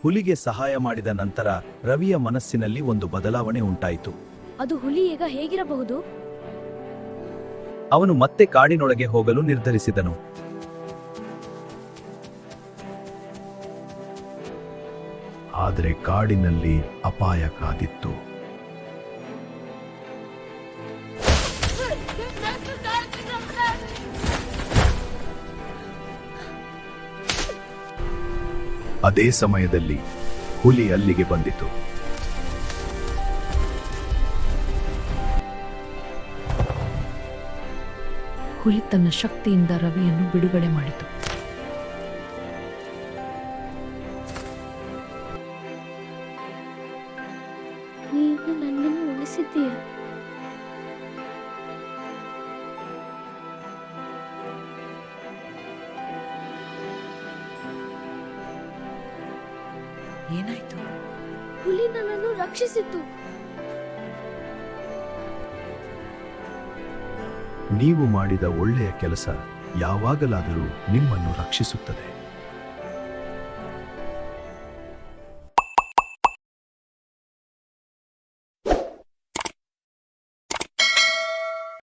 ಹುಲಿಗೆ ಸಹಾಯ ಮಾಡಿದ ನಂತರ ರವಿಯ ಮನಸ್ಸಿನಲ್ಲಿ ಒಂದು ಬದಲಾವಣೆ ಉಂಟಾಯಿತು. ಅದು ಹುಲಿ ಈಗ ಹೇಗಿರಬಹುದು? ಅವನು ಮತ್ತೆ ಕಾಡಿನೊಳಗೆ ಹೋಗಲು ನಿರ್ಧರಿಸಿದನು. ಆದರೆ ಕಾಡಿನಲ್ಲಿ ಅಪಾಯ ಕಾದಿತ್ತು. ಅದೇ ಸಮಯದಲ್ಲಿ ಹುಲಿ ಅಲ್ಲಿಗೆ ಬಂದಿತು. ಹುಲಿ ತನ್ನ ಶಕ್ತಿಯಿಂದ ರವಿಯನ್ನು ಬಿಡುಗಡೆ ಮಾಡಿತು. ನೀನು ನನ್ನನ್ನು ಉಳಿಸಿದ್ದೀಯ. ಏನಾಯ್ತು? ಹುಲಿ ನನ್ನನ್ನು ರಕ್ಷಿಸಿತು. ನೀವು ಮಾಡಿದ ಒಳ್ಳೆಯ ಕೆಲಸ ಯಾವಾಗಲಾದರೂ ನಿಮ್ಮನ್ನು ರಕ್ಷಿಸುತ್ತದೆ.